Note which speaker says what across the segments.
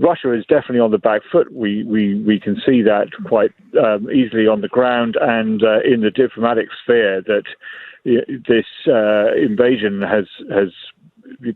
Speaker 1: Russia is definitely on the back foot. We can see that quite easily on the ground and in the diplomatic sphere that this invasion has,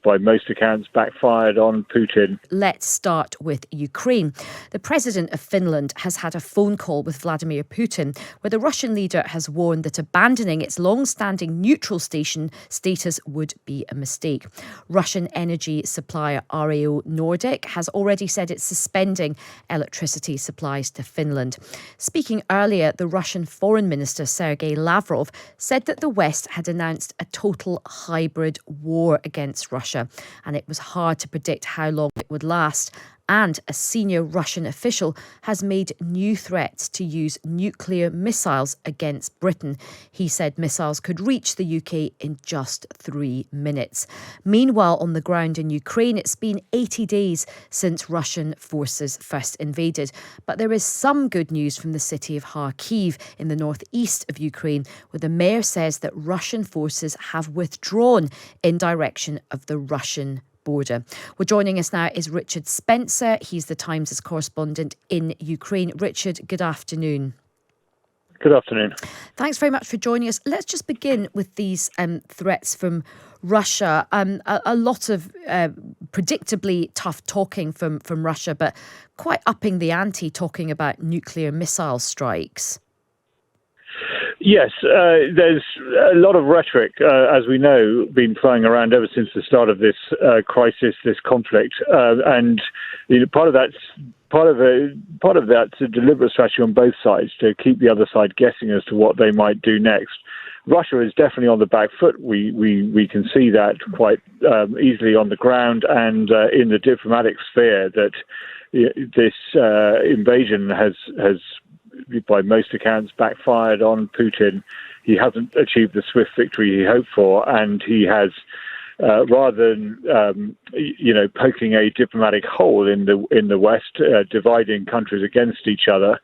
Speaker 1: by most accounts, backfired on Putin.
Speaker 2: Let's start with Ukraine. The president of Finland has had a phone call with Vladimir Putin, where the Russian leader has warned that abandoning its long-standing neutral status would be a mistake. Russian energy supplier Nordic has already said it's suspending electricity supplies to Finland. Speaking earlier, the Russian Foreign Minister Sergei Lavrov said that the West had announced a total hybrid war against Russia, and it was hard to predict how long it would last. And a senior Russian official has made new threats to use nuclear missiles against Britain. He said missiles could reach the UK in just 3 minutes. Meanwhile, on the ground in Ukraine, it's been 80 days since Russian forces first invaded. But there is some good news from the city of Kharkiv in the northeast of Ukraine, where the mayor says that Russian forces have withdrawn in direction of the Russian border. Well, joining us now is Richard Spencer. He's the Times' correspondent in Ukraine. Richard, good afternoon.
Speaker 1: Good afternoon.
Speaker 2: Thanks very much for joining us. Let's just begin with these threats from Russia. A lot of predictably tough talking from Russia, but quite upping the ante, talking about nuclear missile strikes.
Speaker 1: Yes, there's a lot of rhetoric, as we know, been flying around ever since the start of this crisis, this conflict, and part of that's a deliberate strategy on both sides to keep the other side guessing as to what they might do next. Russia is definitely on the back foot. We can see that quite easily on the ground and in the diplomatic sphere that this invasion has, by most accounts, backfired on Putin. He hasn't achieved the swift victory he hoped for, and he has, rather than poking a diplomatic hole in the West, dividing countries against each other,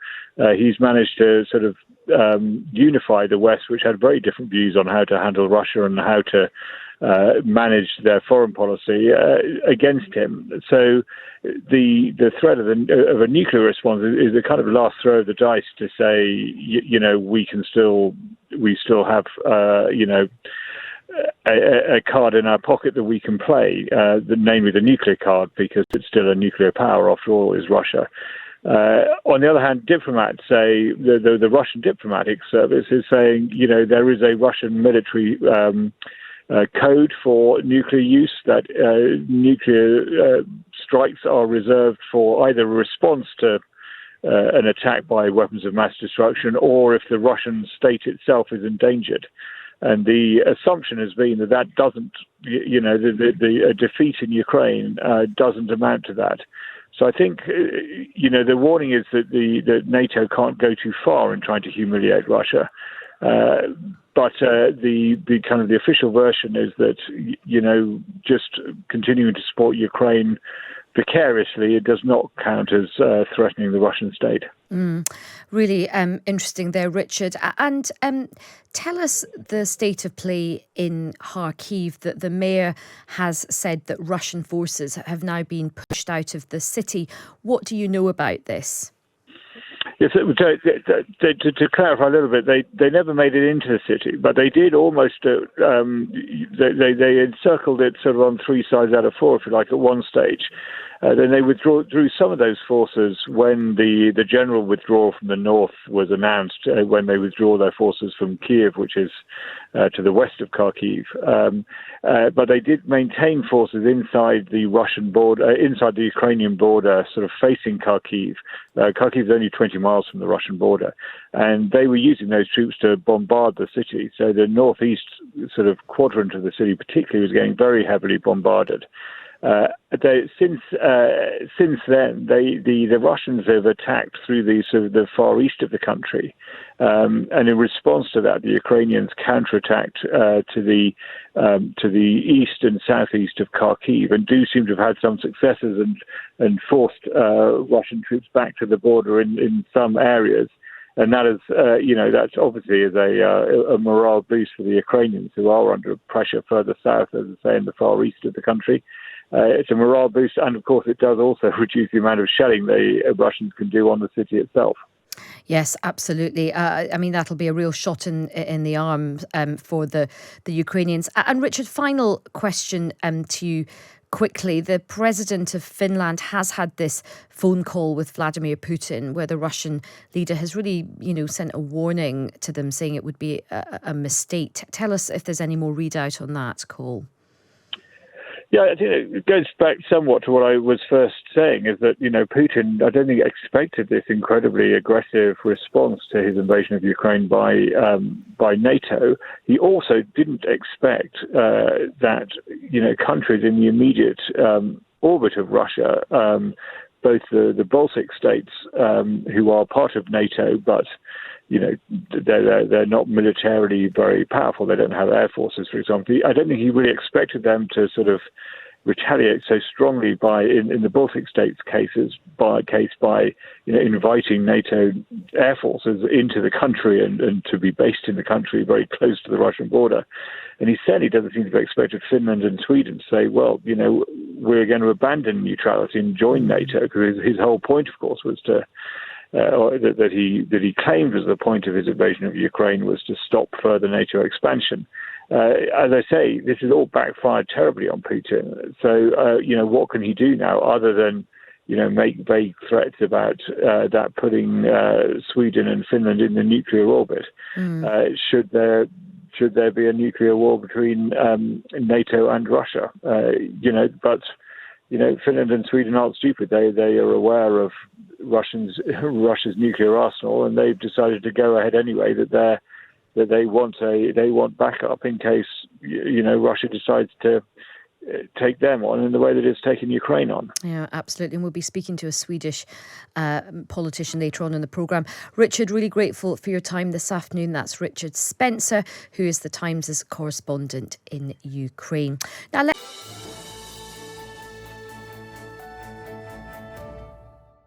Speaker 1: he's managed to sort of unify the West, which had very different views on how to handle Russia and how to manage their foreign policy against him. So the threat of a nuclear response is a kind of last throw of the dice to say, we still have a card in our pocket that we can play, namely the nuclear card, because it's still a nuclear power after all, is Russia. On the other hand, diplomats say the Russian diplomatic service is saying, there is a Russian military code for nuclear use, that nuclear strikes are reserved for either a response to an attack by weapons of mass destruction, or if the Russian state itself is endangered. And the assumption has been that doesn't, the defeat in Ukraine doesn't amount to that. So I think, the warning is that NATO can't go too far in trying to humiliate Russia. But the kind of the official version is that, just continuing to support Ukraine vicariously, it does not count as threatening the Russian state.
Speaker 2: Really interesting there, Richard. And tell us the state of play in Kharkiv. That the mayor has said that Russian forces have now been pushed out of the city. What do you know about this?
Speaker 1: Yes, to clarify a little bit, they never made it into the city, but they did almost. They encircled it sort of on 3 sides out of 4, if you like, at one stage. Then they withdrew some of those forces when the general withdrawal from the north was announced, when they withdraw their forces from Kiev, which is to the west of Kharkiv. But they did maintain forces inside the Russian border, inside the Ukrainian border, sort of facing Kharkiv. Kharkiv is only 20 miles from the Russian border. And they were using those troops to bombard the city. So the northeast sort of quadrant of the city particularly was getting very heavily bombarded. Since then, the Russians have attacked through the far east of the country, and in response to that, the Ukrainians counterattacked to the east and southeast of Kharkiv, and do seem to have had some successes and forced Russian troops back to the border in some areas. And that is, that's obviously is a morale boost for the Ukrainians, who are under pressure further south, as I say, in the far east of the country. it's a morale boost, and of course it does also reduce the amount of shelling the Russians can do on the city itself.
Speaker 2: Yes, absolutely. I mean, that'll be a real shot in the arm for the Ukrainians. And Richard, final question to you quickly. The president of Finland has had this phone call with Vladimir Putin where the Russian leader has really, sent a warning to them saying it would be a mistake. Tell us if there's any more readout on that call.
Speaker 1: Yeah, I think it goes back somewhat to what I was first saying, is that, Putin, I don't think expected this incredibly aggressive response to his invasion of Ukraine by NATO. He also didn't expect that, countries in the immediate orbit of Russia, both the Baltic states, who are part of NATO, but they're not militarily very powerful. They don't have air forces, for example. I don't think he really expected them to sort of retaliate so strongly in the Baltic states by inviting NATO air forces into the country and to be based in the country very close to the Russian border. And he certainly doesn't seem to have expected Finland and Sweden to say, well, we're going to abandon neutrality and join NATO, because his whole point, of course, was to that he claimed was the point of his invasion of Ukraine was to stop further NATO expansion. As I say, this has all backfired terribly on Putin. So, what can he do now other than, make vague threats about that putting Sweden and Finland in the nuclear orbit? Should there be a nuclear war between NATO and Russia? But Finland and Sweden aren't stupid. They are aware of Russia's nuclear arsenal, and they've decided to go ahead anyway. That they want backup in case Russia decides to take them on in the way that it's taken Ukraine on.
Speaker 2: Yeah, absolutely. And we'll be speaking to a Swedish politician later on in the programme. Richard, really grateful for your time this afternoon. That's Richard Spencer, who is the Times' correspondent in Ukraine. Now,